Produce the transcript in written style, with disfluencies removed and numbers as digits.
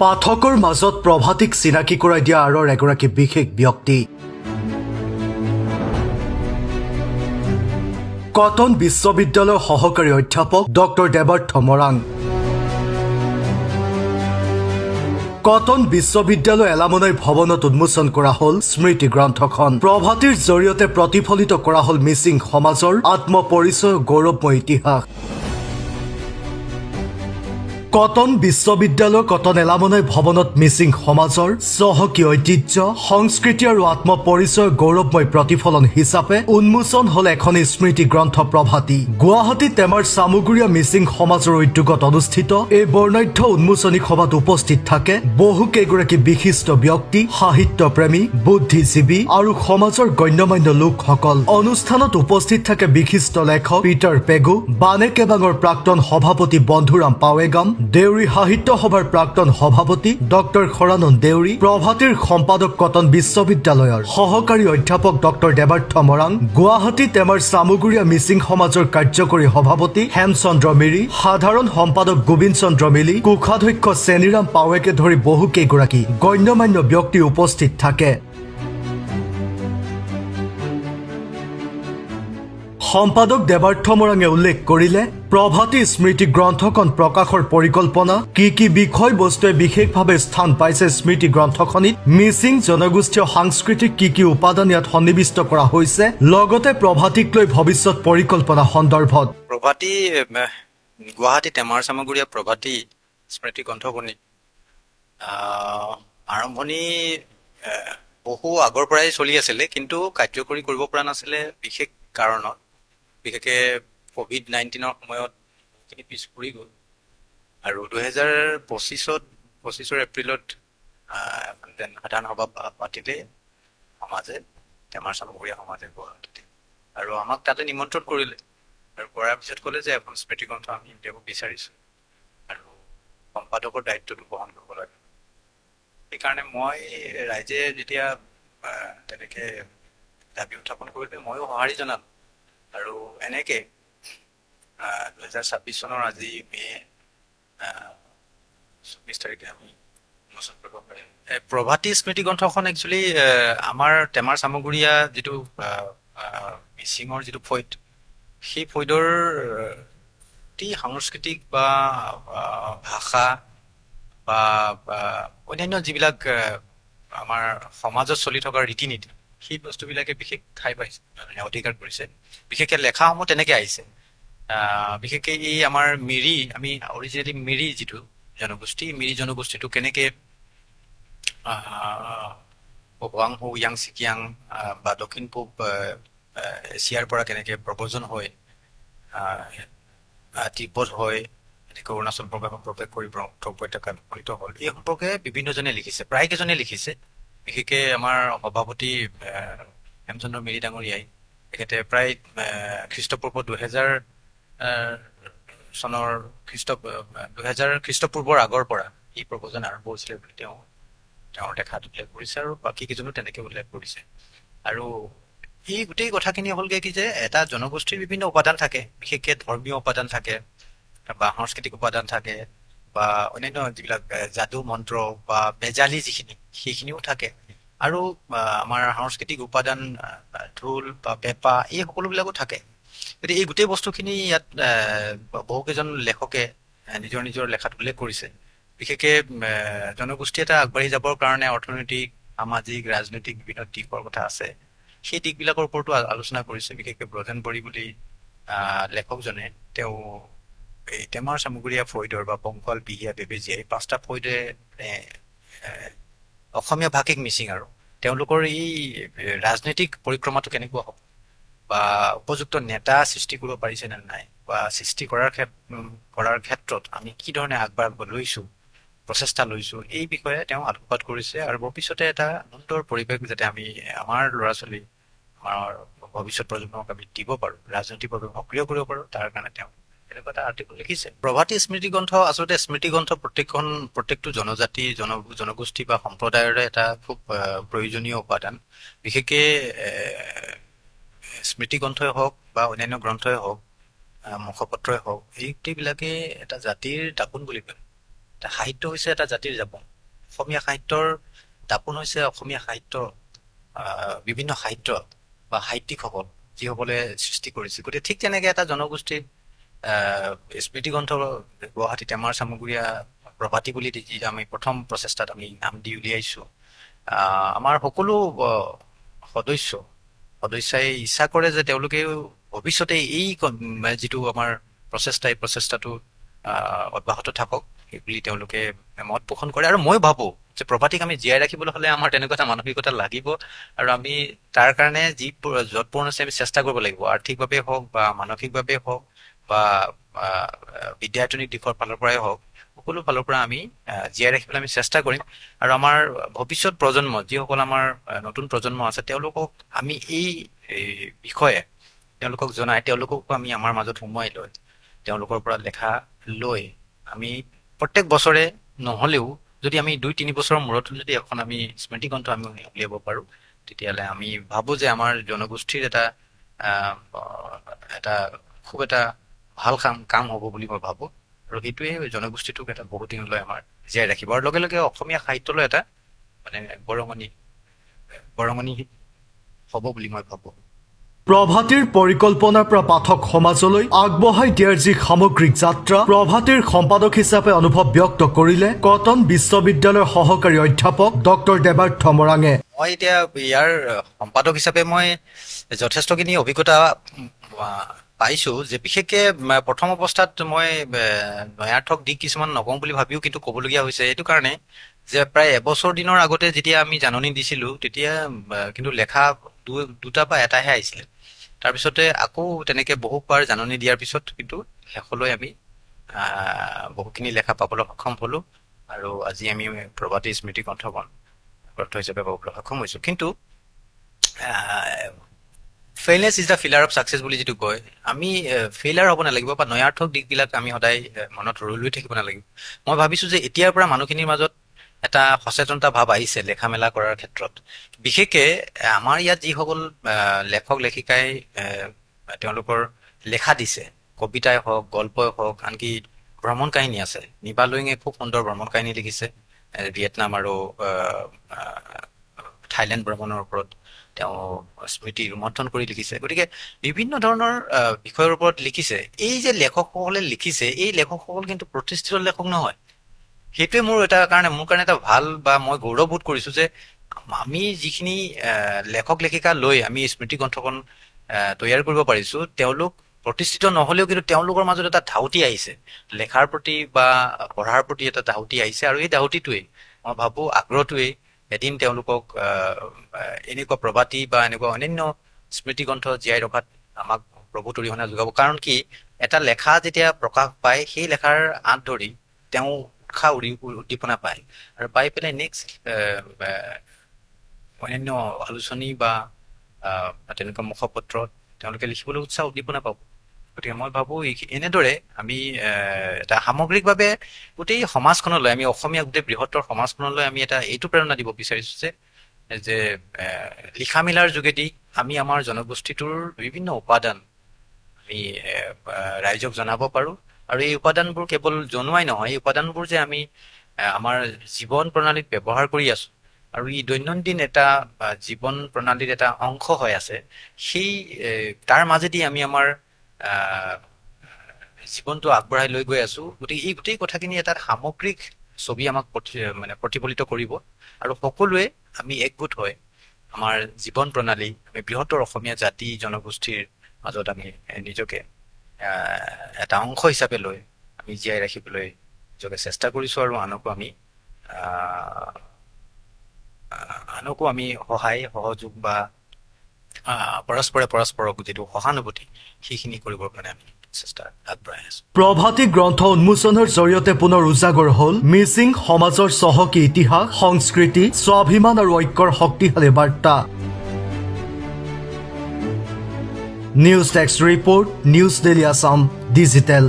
পাঠকৰ মাজত প্ৰভাতিক চিনাকি কৰাই দিয়া আৰৰ এগৰাকী বিশেষ ব্যক্তি কটন বিশ্ববিদ্যালয়ৰ সহকাৰী অধ্যাপক ডক্টৰ দেবাৰ্থ মৰাং। কটন বিশ্ববিদ্যালয় এলামনাই ভৱনত উন্মোচন কৰা হল স্মৃতি গ্ৰন্থখন। প্ৰভাতিৰ জৰিয়তে প্ৰতিফলিত কৰা হল মিচিং সমাজৰ আত্মপৰিচয় গৌৰৱময় ইতিহাস। কটন বিশ্ববিদ্যালয় কটন এলামনাই ভৱনত মিচিং সমাজৰ চহকী ঐতিহ্য সংস্কৃতি আৰু আত্মপৰিচয় গৌৰৱময় প্ৰতিফলন হিচাপে উন্মোচন হল এখন স্মৃতি গ্ৰন্থ প্ৰভাতী। গুৱাহাটী টেমাৰ চামুগুৰীয়া মিচিং সমাজৰ উদ্যোগত অনুষ্ঠিত এই বৰ্ণাঢ্য উন্মোচনী সভাত উপস্থিত থাকে বহু কেইগৰাকী বিশিষ্ট ব্যক্তি, সাহিত্যপ্ৰেমী, বুদ্ধিজীৱী আৰু সমাজৰ গণ্যমান্য লোকসকল। অনুষ্ঠানত উপস্থিত থাকে বিশিষ্ট লেখক পিটাৰ পেগু, বানে কেবাঙৰ প্ৰাক্তন সভাপতি বন্ধুৰাম পাৱেগাম, দেউৰী সাহিত্য সভাৰ প্ৰাক্তন সভাপতি ডক্টৰ খৰানন্দ দেউৰী, প্ৰভাতীৰ সম্পাদক কটন বিশ্ববিদ্যালয়ৰ সহকাৰী অধ্যাপক ডক্টৰ দেবাৰ্থ মৰাং, গুৱাহাটী টেমাৰ চামুগুৰীয়া মিচিং সমাজৰ কাৰ্যকৰী সভাপতি হেমচন্দ্ৰ মিৰি, সাধাৰণ সম্পাদক গোবিন্দ চন্দ্ৰ মিলি, কোষাধ্যক্ষ চেনিৰাম পাৱেকে ধৰি বহু কেইগৰাকী গণ্যমান্য ব্যক্তি উপস্থিত থাকে। সম্পাদক দেবাৰ্থ মৰাঙে উল্লেখ কৰিলে প্ৰভাতী স্মৃতি গ্ৰন্থখন প্ৰকাশৰ পৰিকল্পনা কি বিষয়বস্তুৱে বিশেষভাৱে স্থান পাইছে স্মৃতি গ্ৰন্থখনিত, মিচিং জনগোষ্ঠীয় সাংস্কৃতিক কি উপাদান ইয়াত সন্নিৱিষ্ট কৰা হৈছে, লগতে প্ৰভাতীক লৈ ভৱিষ্যত পৰিকল্পনা সন্দৰ্ভত। প্ৰভাতী গুৱাহাটী টেমাৰ চামগুৰীয়া প্ৰভাতী স্মৃতি গ্ৰন্থখনি আৰম্ভণি বহু আগৰ পৰাই চলি আছিলে, কিন্তু কাৰ্যকৰী কৰিব পৰা নাছিলে বিশেষ কাৰণত। বিশেষকৈ COVID-19 সময়ত বহুখিনি পিছ পৰি গ'ল আৰু 2025 এপ্ৰিলত সাধাৰণ সভা পাতিলে সমাজে, টেমাৰ চামগুৰীয়া সমাজে গুৱাহাটীতে, আৰু আমাক তাতে নিমন্ত্ৰণ কৰিলে আৰু কৰাৰ পিছত ক'লে যে এখন স্মৃতি গ্ৰন্থ আমি উলিয়াব বিচাৰিছোঁ আৰু সম্পাদকৰ দায়িত্বটো বহন কৰিব লাগে। সেইকাৰণে মই ৰাইজে যেতিয়া তেনেকৈ দাবী উত্থাপন কৰিলে ময়ো সঁহাৰি জনালোঁ আৰু এনেকৈ 2026 চনৰ আজি মে 24 তাৰিখে আমি উন্মোচন কৰিব পাৰিম। প্ৰভাতী স্মৃতি গ্ৰন্থখন একচুৱেলি আমাৰ টেমাৰ চামগুৰীয়া যিটো মিচিঙৰ যিটো ফৈদ, সেই ফৈদৰ অতি সাংস্কৃতিক বা ভাষা বা অন্যান্য যিবিলাক আমাৰ সমাজত চলি থকা ৰীতি নীতি, সেই বস্তুবিলাকে বিশেষ ঠাই পাইছে, অধিকাৰ কৰিছে। বিশেষকৈ লেখাসমূহ তেনেকৈ আহিছে। বিশেষকৈ এই আমাৰ মিৰি, আমি অৰিজিনেলি মিৰি যিটো জনগোষ্ঠী, মিৰি জনগোষ্ঠীটো কেনেকৈ হোৱাংহো, ইয়াং ছিকিয়াং বা দক্ষিণ পূব এছিয়াৰ পৰা কেনেকৈ প্ৰব্ৰজন হৈ তিব্বত হৈ এনেকৈ অৰুণাচল প্ৰৱেশ কৰি ব্ৰহ্মপুত্ৰ উপত্যকাত উপনীত হ'ল, এই সম্পৰ্কে বিভিন্নজনে লিখিছে, প্ৰায়কেইজনে লিখিছে। বিশেষকৈ আমাৰ সভাপতি হেমচন্দ্ৰ মিৰি ডাঙৰীয়াই তেখেতে প্ৰায় খ্ৰীষ্টপূৰ্ব 2000 চনৰ 2000 খ্ৰীষ্টপূৰ্বৰ আগৰ পৰা এই প্ৰব্ৰজন আৰম্ভ হৈছিলে বুলি তেওঁৰ দেখাত উল্লেখ কৰিছে আৰু বাকীকেইজনো তেনেকৈ উল্লেখ কৰিছে। আৰু এই গোটেই কথাখিনি হ'লগৈ কি যে এটা জনগোষ্ঠীৰ বিভিন্ন উপাদান থাকে, বিশেষকৈ ধৰ্মীয় উপাদান থাকে বা সাংস্কৃতিক উপাদান থাকে বা অন্যান্য যিবিলাক যাদু মন্ত্ৰ বা বেজালি যিখিনি, সেইখিনিও থাকে। আৰু আমাৰ সাংস্কৃতিক উপাদান ঢোল বা পেঁপা, এই সকলোবিলাকো থাকে। গতিকে এই গোটেই বস্তুখিনি ইয়াত বহুকেইজন লেখকে নিজৰ নিজৰ লেখাত উল্লেখ কৰিছে। বিশেষকৈ জনগোষ্ঠী এটা আগবাঢ়ি যাবৰ কাৰণে অৰ্থনৈতিক, সামাজিক, ৰাজনৈতিক বিভিন্ন দিশৰ কথা আছে, সেই দিশবিলাকৰ ওপৰতো আলোচনা কৰিছে। বিশেষকৈ ব্ৰজেন বড়ি বুলি লেখকজনে তেওঁ এই টেমাৰ চামগুৰীয়া ফৈদৰ বা বংশাল, বিহিয়া, বেবেজীয়া, এই 5টা ফৈদে অসমীয়া ভাষিক মিচিং আৰু তেওঁলোকৰ এই ৰাজনৈতিক পৰিক্ৰমাটো কেনেকুৱা হ'ব বা উপযুক্ত নেতা সৃষ্টি কৰিব পাৰিছে নে নাই, বা সৃষ্টি কৰাৰ ক্ষেত্ৰত আমি কি ধৰণে আগবাঢ়িব লৈছোঁ, প্ৰচেষ্টা লৈছোঁ, এই বিষয়ে তেওঁ আলোকপাত কৰিছে। আৰু ভৱিষ্যতে এটা সুন্দৰ পৰিৱেশ যাতে আমি আমাৰ ল'ৰা ছোৱালী, আমাৰ ভৱিষ্যত প্ৰজন্মক আমি দিব পাৰোঁ, ৰাজনৈতিকভাৱে সক্ৰিয় কৰিব পাৰোঁ, তাৰ কাৰণে তেওঁ এনেকুৱা এটা আৰ্টিকল লিখিছে। প্ৰভাতী স্মৃতি গ্ৰন্থ আচলতে স্মৃতি গ্ৰন্থ প্ৰত্যেকটো জনজাতি, জনগোষ্ঠী বা সম্প্ৰদায়ৰে এটা খুব প্ৰয়োজনীয় উপাদান। বিশেষকৈ স্মৃতি গ্ৰন্থই হওক বা অন্যান্য গ্ৰন্থই হওক, মুখপত্ৰই হওক, এই গোটেইবিলাকে এটা জাতিৰ দাপোন বুলি কয়। সাহিত্য হৈছে এটা জাতিৰ দাপোন। অসমীয়া সাহিত্যৰ দাপোন হৈছে অসমীয়া সাহিত্য, বিভিন্ন সাহিত্য বা সাহিত্যিকসকল যিসকলে সৃষ্টি কৰিছিল। গতিকে ঠিক তেনেকে এটা জনগোষ্ঠীৰ স্মৃতিগ্ৰন্থ গুৱাহাটীত আমাৰ চামগুৰীয়া প্ৰভাতী বুলি যি আমি প্ৰথম প্ৰচেষ্টাত আমি নাম দি উলিয়াইছো। আমাৰ সকলো সদস্যাই ইচ্ছা কৰে যে তেওঁলোকেও ভৱিষ্যতে এই যিটো আমাৰ প্ৰচেষ্টা, এই প্ৰচেষ্টাটো অব্যাহত থাকক সেই বুলি তেওঁলোকে মত পোষণ কৰে। আৰু মই ভাবো যে প্ৰভাতীক আমি জীয়াই ৰাখিবলৈ হ'লে আমাৰ তেনেকুৱা এটা মানসিকতা লাগিব, আৰু আমি তাৰ কাৰণে যৎপূৰ্ণ আছে আমি চেষ্টা কৰিব লাগিব, আৰ্থিকভাৱে হওক বা মানসিকভাৱে হওক বা বিদ্যায়তনিক দিশৰ ফালৰ পৰাই হওক, সকলো ফালৰ পৰা আমি জীয়াই ৰাখিবলৈ আমি চেষ্টা কৰিম। আৰু আমাৰ ভৱিষ্যত প্ৰজন্ম, যিসকল আমাৰ নতুন প্ৰজন্ম আছে, তেওঁলোকক আমি এই বিষয়ে তেওঁলোকক জনাই, তেওঁলোককো আমি আমাৰ মাজত সোমোৱাই লৈ, তেওঁলোকৰ পৰা লেখা লৈ আমি প্ৰত্যেক বছৰে নহলেও যদি আমি 2-3 বছৰৰ মূৰত যদি এখন আমি স্মৃতিগ্ৰন্থ আমি উলিয়াব পাৰো, তেতিয়াহ'লে আমি ভাবো যে আমাৰ জনগোষ্ঠীৰ এটা খুব এটা ভাল কাম হ'ব বুলি মই ভাবো। আৰু সেইটোৱে জনগোষ্ঠীটোক এটা বহুত দিনলৈ আমাৰ জীয়াই ৰাখিব, আৰু লগে লগে অসমীয়া সাহিত্যলৈ এটা মানে বৰঙণি হ'ব বুলি মই ভাবো। প্ৰভাতীৰ পৰিকল্পনাৰ পৰা পাঠক সমাজলৈ আগবঢ়াই দিয়াৰ যি সামগ্ৰিক যাত্ৰা, প্ৰভাতীৰ সম্পাদক হিচাপে অনুভৱ ব্যক্ত কৰিলে কটন বিশ্ববিদ্যালয়ৰ সহকাৰী অধ্যাপক ডক্টৰ দেৱাৰ্থ মৰাঙে। মই এতিয়া ইয়াৰ সম্পাদক হিচাপে মই যথেষ্টখিনি অভিজ্ঞতা পাইছো, যে বিশেষকে প্ৰথম অৱস্থাত মই নয়াৰ্থক দিশ কিছুমান নকওঁ বুলি ভাবিও কিন্তু ক'বলগীয়া হৈছে। এইটো কাৰণে যে প্ৰায় এবছৰ দিনৰ আগতে যেতিয়া আমি জাননী দিছিলো, তেতিয়া কিন্তু লেখা দুটা বা এটাহে আহিছিলে। তাৰপিছতে আকৌ তেনেকে বহুবাৰ জাননী দিয়াৰ পিছত কিন্তু শেষলৈ আমি বহুখিনি লেখা পাবলৈ সক্ষম হলো, আৰু আজি আমি প্ৰভাতী স্মৃতি গ্ৰন্থখন গ্ৰন্থ হিচাপে পাবলৈ সক্ষম হৈছো। কিন্তু failure is the pillar of success বুলি যিটো কয়, আমি ফেইলাৰ হ'ব নালাগিব বা নয়াৰ্থক দিশবিলাক আমি সদায় মনত ৰৈ থাকিব নালাগিব। মই ভাবিছো যে এতিয়াৰ পৰা মানুহখিনিৰ মাজত এটা সচেতনতা ভাৱ আহিছে লেখা মেলা কৰাৰ ক্ষেত্ৰত। বিশেষকে আমাৰ ইয়াত যিসকল লেখক লেখিকাই তেওঁলোকৰ লেখা দিছে, কবিতাই হওক, গল্পই হওক, আনকি ভ্ৰমণ কাহিনী আছে। নিবা লুইঙে খুব সুন্দৰ ভ্ৰমণ কাহিনী লিখিছে, ভিয়েটনাম আৰু থাইলেণ্ড ভ্ৰমণৰ ওপৰত তেওঁ স্মৃতি ৰোমন্থন কৰি লিখিছে। গতিকে বিভিন্ন ধৰণৰ বিষয়ৰ ওপৰত লিখিছে। এই যে লেখকসকলে লিখিছে, এই লেখকসকল কিন্তু প্ৰতিষ্ঠিত লেখক নহয়। সেইটোৱে মোৰ কাৰণে এটা ভাল বা মই গৌৰৱবোধ কৰিছো যে আমি যিখিনি লেখক লেখিকা লৈ আমি স্মৃতি গ্ৰন্থখন তৈয়াৰ কৰিব পাৰিছো, তেওঁলোক প্ৰতিষ্ঠিত নহলেও কিন্তু তেওঁলোকৰ মাজত এটা ধাউতি আহিছে, লেখাৰ প্ৰতি বা পঢ়াৰ প্ৰতি এটা ধাউতি আহিছে। আৰু এই ধাউতিটোৱে মই ভাবো আগ্ৰহটোৱে এদিন তেওঁলোকক এনেকুৱা প্ৰভাতী বা এনেকুৱা অন্যান্য স্মৃতি গ্ৰন্থ জীয়াই ৰখাত আমাক প্ৰভূত অৰিহণা যোগাব। কাৰণ কি, এটা লেখা যেতিয়া প্ৰকাশ পায়, সেই লেখাৰ আঁত ধৰি তেওঁ উৎসাহ উদ্দীপনা পায়, আৰু পাই পেলাই নেক্সট অন্যান্য আলোচনী বা তেনেকুৱা মুখপত্ৰত তেওঁলোকে লিখিবলৈ উৎসাহ উদ্দীপনা পাব। গতিকে মই ভাবো এনেদৰে আমি এটা সামগ্ৰিকভাৱে গোটেই সমাজখনলৈ, আমি অসমীয়া গোটেই বৃহত্তৰ সমাজখনলৈ আমি এইটো প্ৰেৰণা দিব বিচাৰিছো যে লিখা মেলাৰ যোগেদি আমি আমাৰ জনগোষ্ঠীটোৰ বিভিন্ন উপাদান আমি ৰাইজক জনাব পাৰো। আৰু এই উপাদানবোৰ কেৱল জনোৱাই নহয়, এই উপাদানবোৰ যে আমি আমাৰ জীৱন প্ৰণালীত ব্যৱহাৰ কৰি আছো, আৰু ই দৈনন্দিন এটা জীৱন প্ৰণালীৰ এটা অংশ হৈ আছে, সেই তাৰ মাজেদি আমি আমাৰ জীৱনটো আগবঢ়াই লৈ গৈ আছো। গতিকে এই গোটেই কথাখিনি এটা সামগ্ৰিক ছবি আমাক প্ৰতিফলিত কৰিব, আৰু সকলোৱে আমি একগোট হৈ আমাৰ জীৱন প্ৰণালী, আমি বৃহত্তৰ অসমীয়া জাতি জনগোষ্ঠীৰ মাজত আমি নিজকে এটা অংশ হিচাপে লৈ আমি জীয়াই ৰাখিবলৈ নিজকে চেষ্টা কৰিছো, আৰু আনকো আমি সহায় সহযোগ বা পৰস্পৰক যিটো সহানুভূতি, সেইখিনি কৰিবৰ কাৰণে আমি চেষ্টা আগবঢ়াই আছো। প্ৰভাতী গ্ৰন্থ উন্মোচনৰ জৰিয়তে পুনৰ উজাগৰ হ'ল মিচিং সমাজৰ চহকী ইতিহাস, সংস্কৃতি, স্বাভিমান আৰু ঐক্যৰ শক্তিশালী বাৰ্তা। News desk report, news daily Assam digital.